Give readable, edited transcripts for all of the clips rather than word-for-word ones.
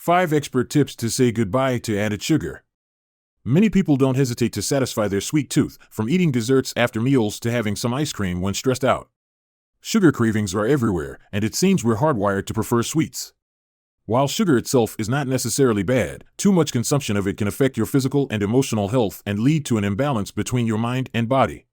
5 expert tips to say goodbye to added sugar. Many people don't hesitate to satisfy their sweet tooth, from eating desserts after meals to having some ice cream when stressed out. Sugar cravings are everywhere, and it seems we're hardwired to prefer sweets. While sugar itself is not necessarily bad, too much consumption of it can affect your physical and emotional health and lead to an imbalance between your mind and body.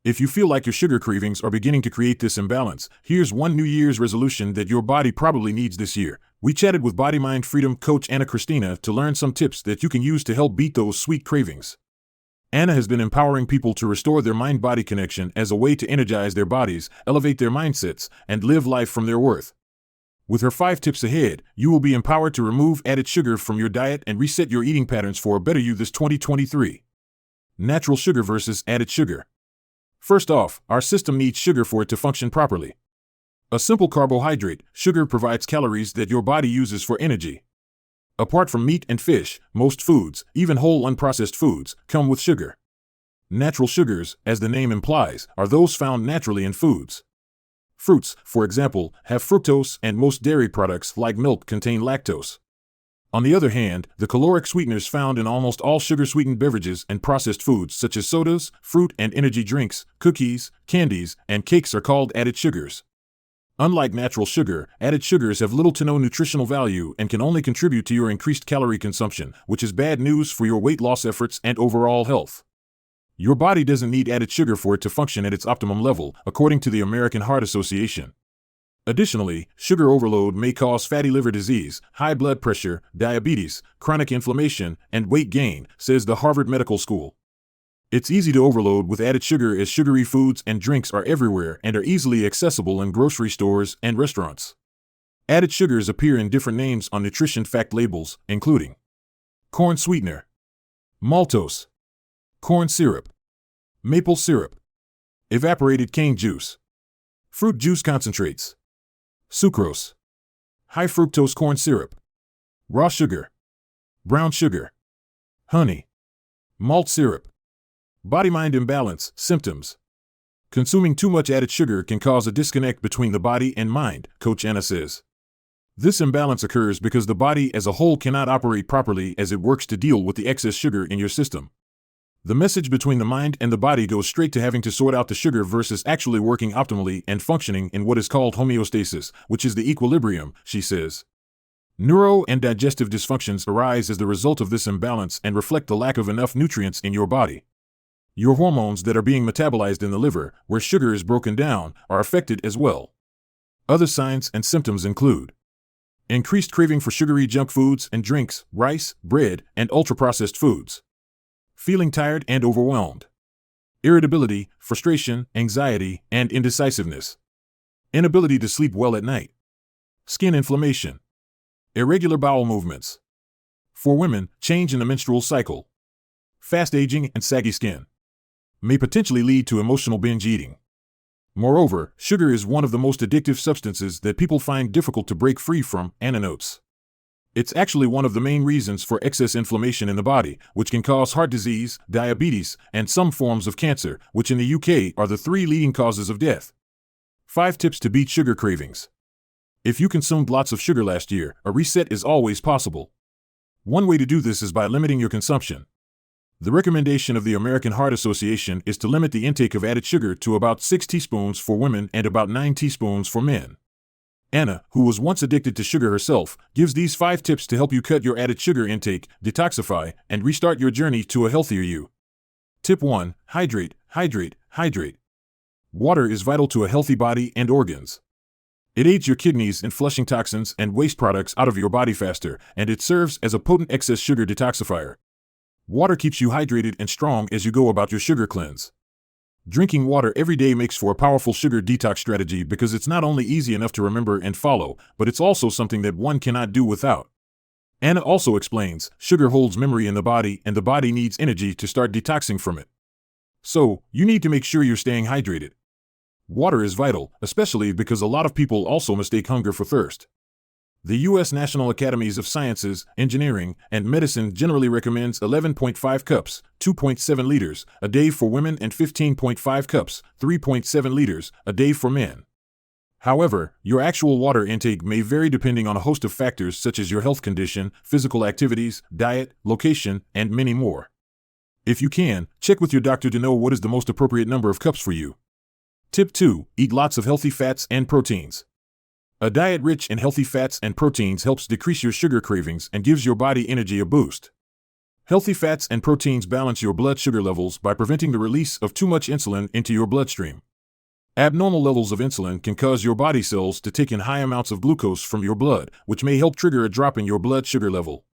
If you feel like your sugar cravings are beginning to create this imbalance, here's one New Year's resolution that your body probably needs this year. We chatted with Body Mind Freedom Coach Anna Krystyna to learn some tips that you can use to help beat those sweet cravings. Anna has been empowering people to restore their mind-body connection as a way to energize their bodies, elevate their mindsets, and live life from their worth. With her 5 tips ahead, you will be empowered to remove added sugar from your diet and reset your eating patterns for a better you this 2023. Natural sugar versus added sugar. First off, our system needs sugar for it to function properly. A simple carbohydrate, sugar provides calories that your body uses for energy. Apart from meat and fish, most foods, even whole unprocessed foods, come with sugar. Natural sugars, as the name implies, are those found naturally in foods. Fruits, for example, have fructose, and most dairy products, like milk, contain lactose. On the other hand, the caloric sweeteners found in almost all sugar-sweetened beverages and processed foods such as sodas, fruit and energy drinks, cookies, candies, and cakes are called added sugars. Unlike natural sugar, added sugars have little to no nutritional value and can only contribute to your increased calorie consumption, which is bad news for your weight loss efforts and overall health. Your body doesn't need added sugar for it to function at its optimum level, according to the American Heart Association. Additionally, sugar overload may cause fatty liver disease, high blood pressure, diabetes, chronic inflammation, and weight gain, says the Harvard Medical School. It's easy to overload with added sugar as sugary foods and drinks are everywhere and are easily accessible in grocery stores and restaurants. Added sugars appear in different names on nutrition fact labels, including corn sweetener, maltose, corn syrup, maple syrup, evaporated cane juice, fruit juice concentrates, sucrose, high fructose corn syrup, raw sugar, brown sugar, honey, malt syrup. Body-mind imbalance, symptoms. Consuming too much added sugar can cause a disconnect between the body and mind, Coach Anna says. This imbalance occurs because the body as a whole cannot operate properly as it works to deal with the excess sugar in your system. The message between the mind and the body goes straight to having to sort out the sugar versus actually working optimally and functioning in what is called homeostasis, which is the equilibrium, she says. Neuro and digestive dysfunctions arise as the result of this imbalance and reflect the lack of enough nutrients in your body. Your hormones that are being metabolized in the liver, where sugar is broken down, are affected as well. Other signs and symptoms include increased craving for sugary junk foods and drinks, rice, bread, and ultra-processed foods. Feeling tired and overwhelmed. Irritability, frustration, anxiety, and indecisiveness. Inability to sleep well at night. Skin inflammation. Irregular bowel movements. For women, change in the menstrual cycle. Fast aging and saggy skin. May potentially lead to emotional binge eating. Moreover, sugar is one of the most addictive substances that people find difficult to break free from, Anna notes. It's actually one of the main reasons for excess inflammation in the body, which can cause heart disease, diabetes, and some forms of cancer, which in the UK are the 3 leading causes of death. 5 tips to beat sugar cravings. If you consumed lots of sugar last year, a reset is always possible. One way to do this is by limiting your consumption. The recommendation of the American Heart Association is to limit the intake of added sugar to about 6 teaspoons for women and about 9 teaspoons for men. Anna, who was once addicted to sugar herself, gives these 5 tips to help you cut your added sugar intake, detoxify, and restart your journey to a healthier you. Tip 1. Hydrate, hydrate, hydrate. Water is vital to a healthy body and organs. It aids your kidneys in flushing toxins and waste products out of your body faster, and it serves as a potent excess sugar detoxifier. Water keeps you hydrated and strong as you go about your sugar cleanse. Drinking water every day makes for a powerful sugar detox strategy because it's not only easy enough to remember and follow, but it's also something that one cannot do without. Anna also explains, sugar holds memory in the body and the body needs energy to start detoxing from it. So, you need to make sure you're staying hydrated. Water is vital, especially because a lot of people also mistake hunger for thirst. The U.S. National Academies of Sciences, Engineering, and Medicine generally recommends 11.5 cups, 2.7 liters, a day for women and 15.5 cups, 3.7 liters, a day for men. However, your actual water intake may vary depending on a host of factors such as your health condition, physical activities, diet, location, and many more. If you can, check with your doctor to know what is the most appropriate number of cups for you. Tip 2. Eat lots of healthy fats and proteins. A diet rich in healthy fats and proteins helps decrease your sugar cravings and gives your body energy a boost. Healthy fats and proteins balance your blood sugar levels by preventing the release of too much insulin into your bloodstream. Abnormal levels of insulin can cause your body cells to take in high amounts of glucose from your blood, which may help trigger a drop in your blood sugar level.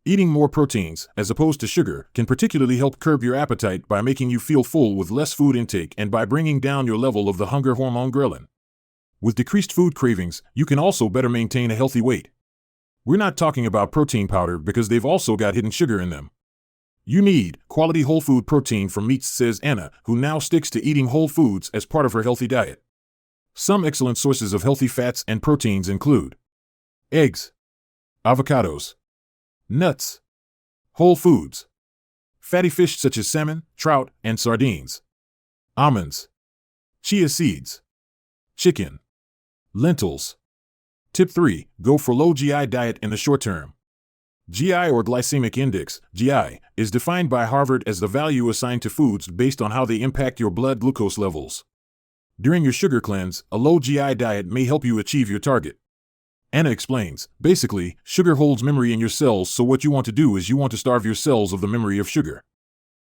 Eating more proteins, as opposed to sugar, can particularly help curb your appetite by making you feel full with less food intake and by bringing down your level of the hunger hormone ghrelin. With decreased food cravings, you can also better maintain a healthy weight. We're not talking about protein powder because they've also got hidden sugar in them. You need quality whole food protein from meats, says Anna, who now sticks to eating whole foods as part of her healthy diet. Some excellent sources of healthy fats and proteins include eggs, avocados, nuts, whole foods, fatty fish such as salmon, trout, and sardines, almonds, chia seeds, chicken, lentils. Tip 3. Go for low GI diet in the short term. GI, or glycemic index, GI, is defined by Harvard as the value assigned to foods based on how they impact your blood glucose levels. During your sugar cleanse, a low GI diet may help you achieve your target. Anna explains, basically, sugar holds memory in your cells, so what you want to do is you want to starve your cells of the memory of sugar.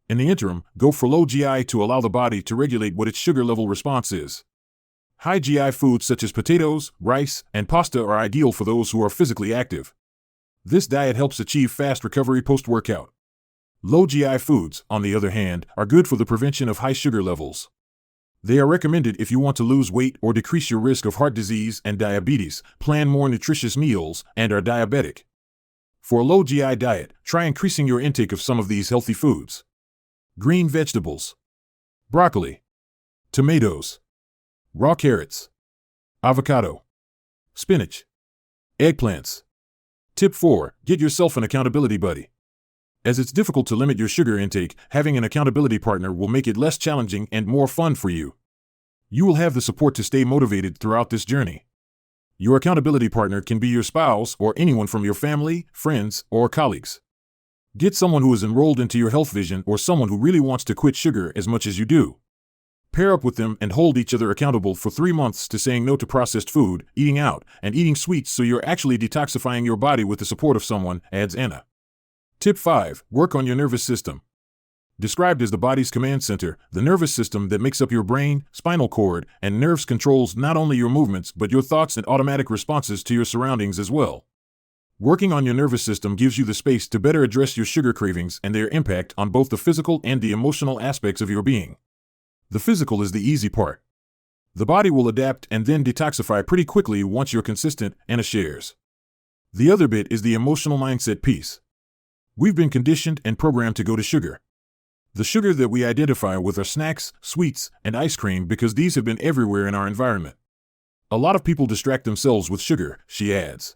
In the interim, go for low GI to allow the body to regulate what its sugar level response is. High GI foods such as potatoes, rice, and pasta are ideal for those who are physically active. This diet helps achieve fast recovery post-workout. Low GI foods, on the other hand, are good for the prevention of high sugar levels. They are recommended if you want to lose weight or decrease your risk of heart disease and diabetes, plan more nutritious meals, and are diabetic. For a low GI diet, try increasing your intake of some of these healthy foods. Green vegetables, broccoli, tomatoes, raw carrots, avocado, spinach, eggplants. Tip 4. Get yourself an accountability buddy. As it's difficult to limit your sugar intake, having an accountability partner will make it less challenging and more fun for you. You will have the support to stay motivated throughout this journey. Your accountability partner can be your spouse or anyone from your family, friends, or colleagues. Get someone who is enrolled into your health vision or someone who really wants to quit sugar as much as you do. Pair up with them and hold each other accountable for 3 months to saying no to processed food, eating out, and eating sweets so you're actually detoxifying your body with the support of someone, adds Anna. Tip 5. Work on your nervous system. Described as the body's command center, the nervous system that makes up your brain, spinal cord, and nerves controls not only your movements but your thoughts and automatic responses to your surroundings as well. Working on your nervous system gives you the space to better address your sugar cravings and their impact on both the physical and the emotional aspects of your being. The physical is the easy part. The body will adapt and then detoxify pretty quickly once you're consistent, Anna shares. The other bit is the emotional mindset piece. We've been conditioned and programmed to go to sugar. The sugar that we identify with are snacks, sweets, and ice cream because these have been everywhere in our environment. A lot of people distract themselves with sugar, she adds.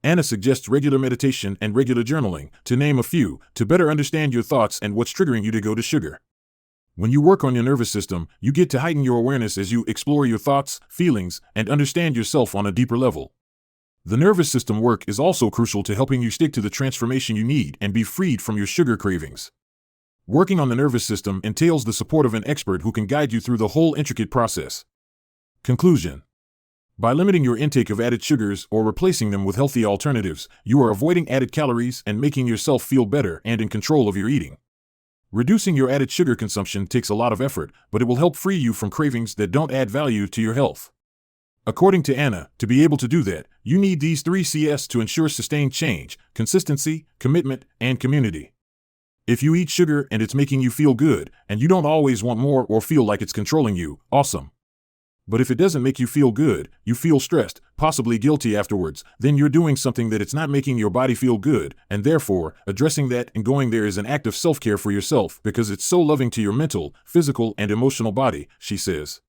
Anna suggests regular meditation and regular journaling, to name a few, to better understand your thoughts and what's triggering you to go to sugar. When you work on your nervous system, you get to heighten your awareness as you explore your thoughts, feelings, and understand yourself on a deeper level. The nervous system work is also crucial to helping you stick to the transformation you need and be freed from your sugar cravings. Working on the nervous system entails the support of an expert who can guide you through the whole intricate process. Conclusion. By limiting your intake of added sugars or replacing them with healthy alternatives, you are avoiding added calories and making yourself feel better and in control of your eating. Reducing your added sugar consumption takes a lot of effort, but it will help free you from cravings that don't add value to your health. According to Anna, to be able to do that, you need these 3 C's to ensure sustained change: consistency, commitment, and community. If you eat sugar and it's making you feel good, and you don't always want more or feel like it's controlling you, awesome. But if it doesn't make you feel good, you feel stressed, possibly guilty afterwards, then you're doing something that it's not making your body feel good, and therefore, addressing that and going there is an act of self-care for yourself because it's so loving to your mental, physical, and emotional body, she says.